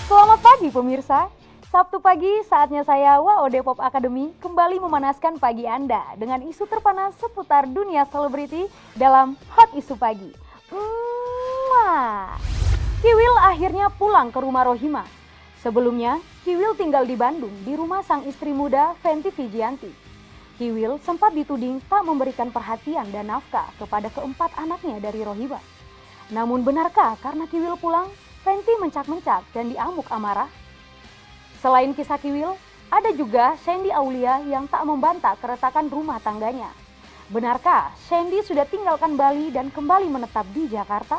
Selamat pagi pemirsa. Sabtu pagi saatnya saya WOD Pop Academy kembali memanaskan pagi Anda dengan isu terpanas seputar dunia selebriti dalam Hot Isu Pagi. Kiwil akhirnya pulang ke rumah Rohima. Sebelumnya, Kiwil tinggal di Bandung di rumah sang istri muda Fenty Vigianti. Kiwil sempat dituding tak memberikan perhatian dan nafkah kepada keempat anaknya dari Rohima. Namun benarkah karena Kiwil pulang, Fenty mencak-mencak dan diamuk amarah? Selain kisah Kiwil, ada juga Shandy Aulia yang tak membantah keretakan rumah tangganya. Benarkah Shandy sudah tinggalkan Bali dan kembali menetap di Jakarta?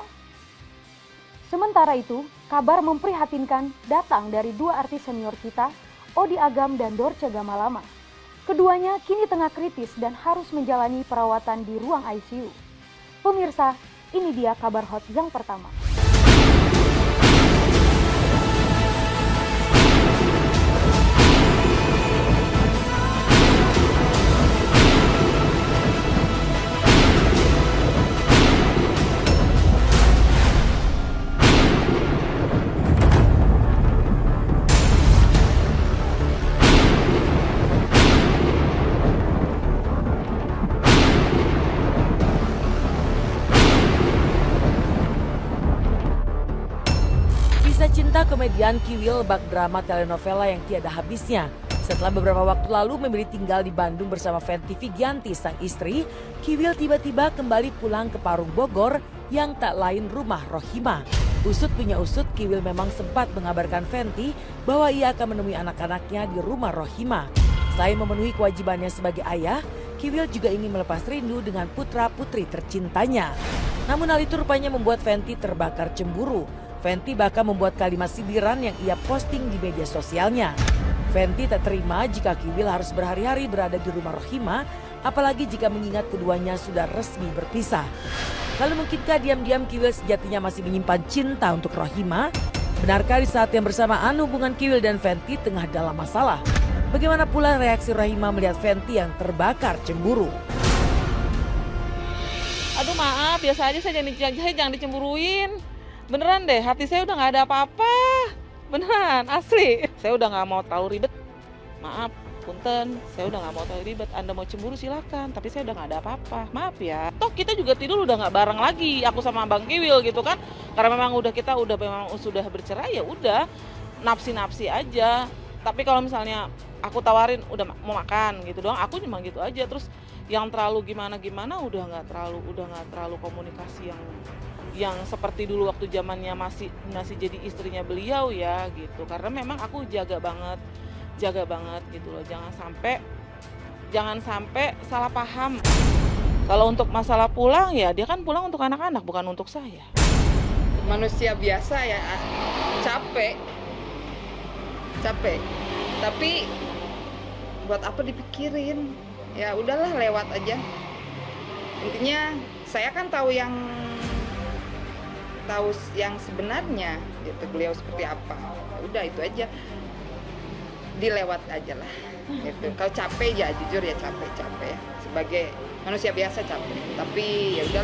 Sementara itu, kabar memprihatinkan datang dari dua artis senior kita, Odi Agam dan Dorce Gamalama. Keduanya kini tengah kritis dan harus menjalani perawatan di ruang ICU. Pemirsa, ini dia kabar hot yang pertama. Kisah cinta komedian Kiwil bak drama telenovela yang tiada habisnya. Setelah beberapa waktu lalu memilih tinggal di Bandung bersama Fenty Vigianti sang istri, Kiwil tiba-tiba kembali pulang ke Parung Bogor yang tak lain rumah Rohima. Usut punya usut, Kiwil memang sempat mengabarkan Fenty bahwa ia akan menemui anak-anaknya di rumah Rohima. Selain memenuhi kewajibannya sebagai ayah, Kiwil juga ingin melepas rindu dengan putra-putri tercintanya. Namun hal itu rupanya membuat Fenty terbakar cemburu. Fenty bahkan membuat kalimat sindiran yang ia posting di media sosialnya. Fenty tak terima jika Kiwil harus berhari-hari berada di rumah Rohima, apalagi jika mengingat keduanya sudah resmi berpisah. Lalu mungkinkah diam-diam Kiwil sejatinya masih menyimpan cinta untuk Rohima? Benarkah di saat yang bersamaan hubungan Kiwil dan Fenty tengah dalam masalah? Bagaimana pula reaksi Rohima melihat Fenty yang terbakar cemburu? Aduh maaf, biasa aja saya jangan dicemburuin. Beneran deh, hati saya udah gak ada apa-apa. Beneran, asli. Saya udah gak mau tahu ribet. Maaf, punten, saya udah gak mau tahu ribet. Anda mau cemburu silakan, tapi saya udah gak ada apa-apa. Maaf ya. Toh kita juga tidur udah gak bareng lagi, aku sama Bang Kiwil gitu kan. Karena memang kita memang sudah bercerai, ya udah nafsi-nafsi aja. Tapi kalau misalnya aku tawarin udah mau makan gitu doang, aku cuma gitu aja. Terus yang terlalu gimana-gimana udah nggak terlalu komunikasi yang seperti dulu waktu zamannya masih jadi istrinya beliau ya gitu. Karena memang aku jaga banget gitu loh. Jangan sampai salah paham. Kalau untuk masalah pulang ya dia kan pulang untuk anak-anak bukan untuk saya. Manusia biasa ya capek. Tapi buat apa dipikirin? Ya udahlah lewat aja. Intinya saya kan tahu yang sebenarnya gitu, beliau seperti apa. Ya udah itu aja, dilewat aja lah gitu. Kalau capek ya jujur ya capek ya. Sebagai manusia biasa capek, tapi ya udah.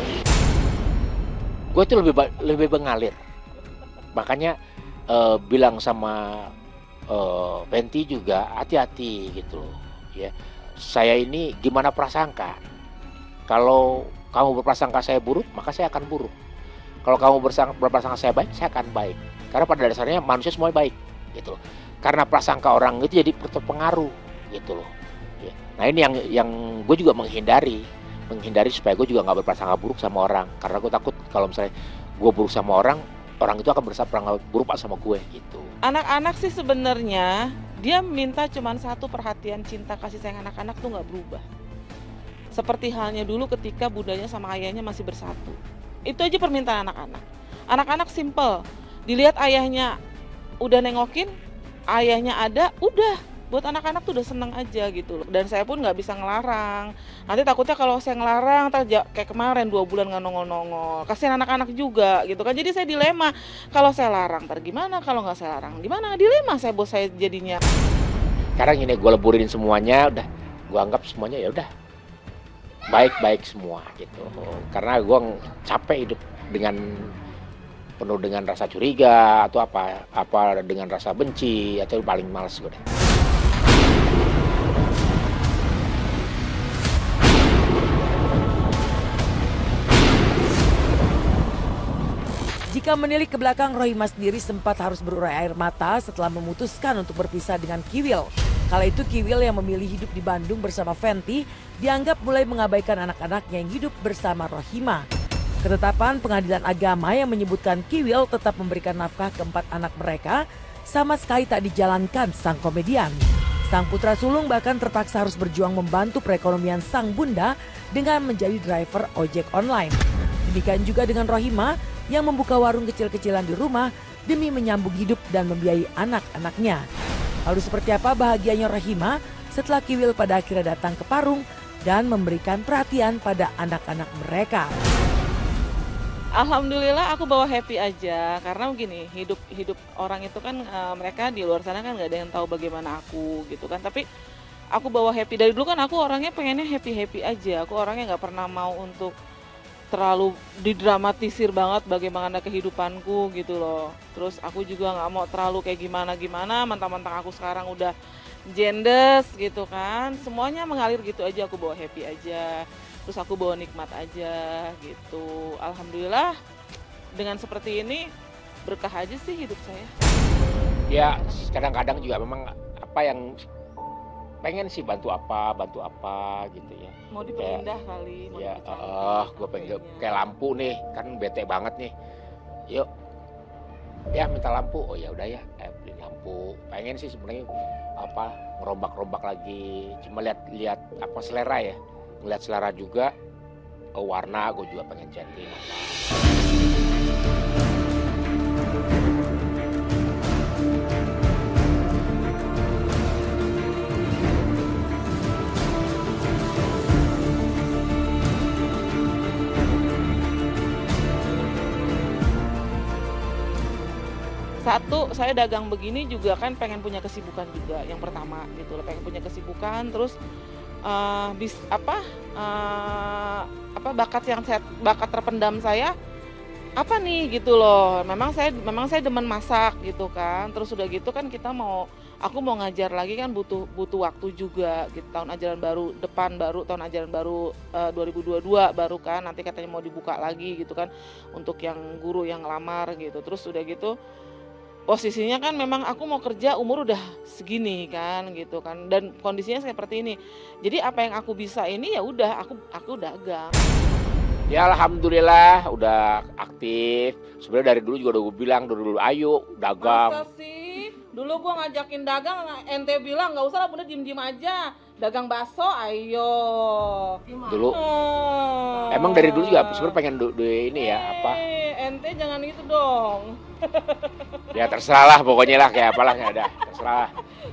Gue itu lebih mengalir, makanya bilang sama Fenty juga hati-hati gitu loh ya. Saya ini gimana prasangka, kalau kamu berprasangka saya buruk maka saya akan buruk. Kalau kamu berprasangka saya baik, saya akan baik. Karena pada dasarnya manusia semuanya baik, gitu loh. Karena prasangka orang itu jadi terpengaruh, gitu loh. Ya. Nah ini yang gue juga menghindari supaya gue juga nggak berprasangka buruk sama orang. Karena gue takut kalau misalnya gue buruk sama orang itu akan berprasangka buruk sama gue, gitu. Anak-anak sih sebenarnya dia minta cuma satu, perhatian, cinta, kasih sayang anak-anak tuh nggak berubah. Seperti halnya dulu ketika bundanya sama ayahnya masih bersatu. Itu aja permintaan anak-anak. Anak-anak simple. Dilihat ayahnya udah nengokin, ayahnya ada, udah. Buat anak-anak tuh udah seneng aja gitu loh. Dan saya pun nggak bisa ngelarang. Nanti takutnya kalau saya ngelarang, kayak kemarin 2 bulan nggak nongol-nongol. Kasihan anak-anak juga gitu kan. Jadi saya dilema. Kalau saya larang, ntar gimana? Kalau nggak saya larang, gimana? Dilema bos saya jadinya. Sekarang ini gue leburin semuanya, udah. Gue anggap semuanya ya udah baik-baik semua gitu. Karena gue capek hidup dengan penuh dengan rasa curiga atau apa dengan rasa benci, atau paling males gue deh. Jika menilik ke belakang, Rohima sendiri sempat harus berurai air mata setelah memutuskan untuk berpisah dengan Kiwil. Kala itu Kiwil yang memilih hidup di Bandung bersama Fenty dianggap mulai mengabaikan anak-anaknya yang hidup bersama Rohima. Ketetapan pengadilan agama yang menyebutkan Kiwil tetap memberikan nafkah keempat anak mereka sama sekali tak dijalankan sang komedian. Sang putra sulung bahkan terpaksa harus berjuang membantu perekonomian sang bunda dengan menjadi driver ojek online. Demikian juga dengan Rohima yang membuka warung kecil-kecilan di rumah demi menyambung hidup dan membiayai anak-anaknya. Lalu seperti apa bahagianya Rohima setelah Kiwil pada akhirnya datang ke Parung dan memberikan perhatian pada anak-anak mereka? Alhamdulillah aku bawa happy aja, karena begini, hidup orang itu kan mereka di luar sana kan nggak ada yang tahu bagaimana aku gitu kan, tapi aku bawa happy. Dari dulu kan aku orangnya pengennya happy aja, aku orangnya nggak pernah mau untuk terlalu didramatisir banget bagaimana kehidupanku gitu loh. Terus aku juga nggak mau terlalu kayak gimana, mentang-mentang aku sekarang udah jendes gitu kan. Semuanya mengalir gitu aja, aku bawa happy aja. Terus aku bawa nikmat aja gitu. Alhamdulillah dengan seperti ini berkah aja sih hidup saya. Ya kadang-kadang juga memang apa yang pengen sih bantu apa gitu ya. Mau dipindah kali, mau ya, dipecah. gue pengen kayak lampu nih, kan bete banget nih. Yuk, ya minta lampu. Oh ya udah ya, beli lampu. Pengen sih sebenarnya apa ngerombak lagi. Cuma lihat apa selera ya, ngeliat selera juga. Warna gue juga pengen chatting. Satu, saya dagang begini juga kan pengen punya kesibukan juga, yang pertama gitu loh, pengen punya kesibukan. Terus bakat terpendam saya apa nih gitu loh. Memang saya demen masak gitu kan. Terus udah gitu kan aku mau ngajar lagi kan butuh waktu juga gitu. Tahun ajaran baru depan tahun ajaran baru 2022 baru kan nanti katanya mau dibuka lagi gitu kan untuk yang guru yang ngelamar gitu. Terus udah gitu posisinya kan memang aku mau kerja umur udah segini kan gitu kan, dan kondisinya seperti ini. Jadi apa yang aku bisa ini ya udah aku dagang. Ya alhamdulillah udah aktif. Sebenarnya dari dulu juga udah gue bilang dulu ayo dagang. Masa sih? Dulu gua ngajakin dagang, ente bilang nggak usah lah bunda, diem aja. Dagang bakso, ayo. Dulu. Emang dari dulu juga sebenarnya pengen ini ya apa? Ente jangan gitu dong. Ya terserah lah pokoknya lah kayak apalah ya ada terserah.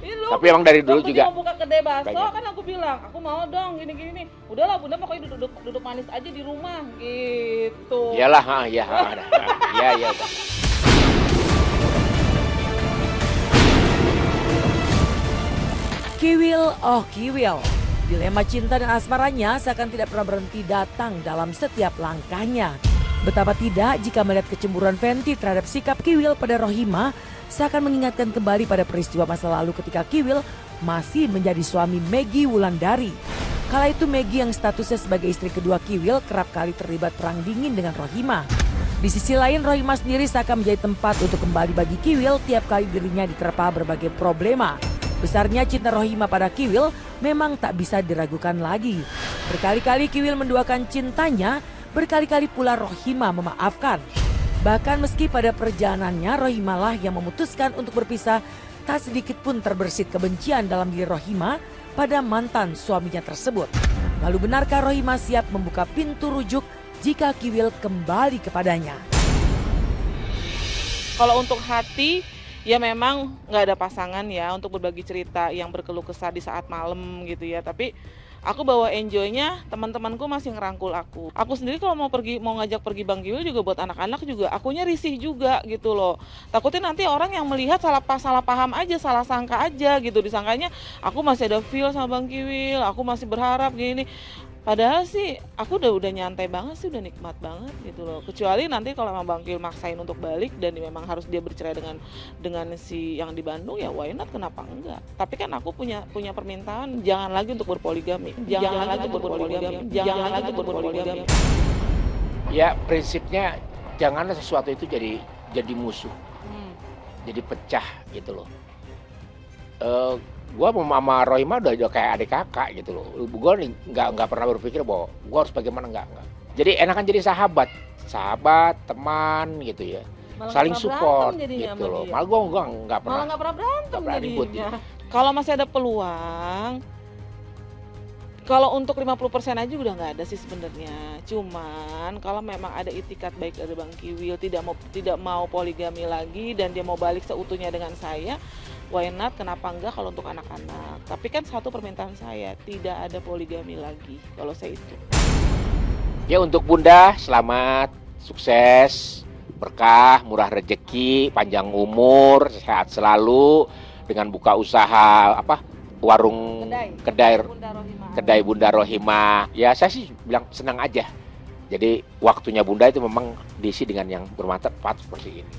Tapi emang dari dulu juga. Mau buka kedai bakso pengen. kan aku bilang, aku mau dong gini. Udahlah bunda pokoknya duduk manis aja di rumah gitu. Iyalah, iya udah. Kiwil. Dilema cinta dan asmaranya seakan tidak pernah berhenti datang dalam setiap langkahnya. Betapa tidak jika melihat kecemburuan Fenty terhadap sikap Kiwil pada Rohima seakan mengingatkan kembali pada peristiwa masa lalu ketika Kiwil masih menjadi suami Maggie Wulandari. Kala itu Maggie yang statusnya sebagai istri kedua Kiwil kerap kali terlibat perang dingin dengan Rohima. Di sisi lain Rohima sendiri seakan menjadi tempat untuk kembali bagi Kiwil tiap kali dirinya diterpa berbagai problema. Besarnya cinta Rohima pada Kiwil memang tak bisa diragukan lagi. Berkali-kali Kiwil menduakan cintanya, berkali-kali pula Rohima memaafkan. Bahkan meski pada perjalanannya Rohima lah yang memutuskan untuk berpisah, tak sedikit pun terbersit kebencian dalam diri Rohima pada mantan suaminya tersebut. Lalu benarkah Rohima siap membuka pintu rujuk jika Kiwil kembali kepadanya? Kalau untuk hati, ya memang nggak ada pasangan ya untuk berbagi cerita yang berkeluh kesah di saat malam gitu ya. Tapi aku bawa enjoynya, teman-temanku masih ngerangkul aku. Aku sendiri kalau mau ngajak pergi Bang Kiwil juga buat anak-anak juga, akunya risih juga gitu loh. Takutnya nanti orang yang melihat salah paham aja, salah sangka aja gitu. Disangkanya aku masih ada feel sama Bang Kiwil, aku masih berharap gini. Padahal sih aku udah nyantai banget sih, udah nikmat banget gitu loh. Kecuali nanti kalau memang Bang Kiwil maksain untuk balik dan memang harus dia bercerai dengan si yang di Bandung, ya why not, kenapa enggak. Tapi kan aku punya permintaan, jangan lagi untuk berpoligami. Jangan lagi untuk berpoligami. Jangan lagi untuk berpoligami. Ya prinsipnya janganlah sesuatu itu jadi musuh, jadi pecah gitu loh. Gua sama Rohima udah kayak adik kakak gitu loh. Gua nggak pernah berpikir bahwa gua harus bagaimana, nggak. Jadi enakan jadi sahabat, teman gitu ya. Malah Saling nggak support berantem jadinya gitu sama loh. dia. Malah gua nggak pernah. Malah nggak pernah berantem nggak pernah ribut. jadinya. Kalau masih ada peluang, kalau untuk 50% aja udah nggak ada sih sebenarnya. Cuman kalau memang ada itikat baik dari Bang Kiwil, tidak mau poligami lagi dan dia mau balik seutuhnya dengan saya, why not, kenapa enggak kalau untuk anak-anak. Tapi kan satu permintaan saya, tidak ada poligami lagi kalau saya itu. Ya untuk Bunda selamat, sukses, berkah, murah rezeki, panjang umur, sehat selalu dengan buka usaha warung kedai Bunda Rohima. Ya saya sih bilang senang aja. Jadi waktunya Bunda itu memang diisi dengan yang bermanfaat seperti ini.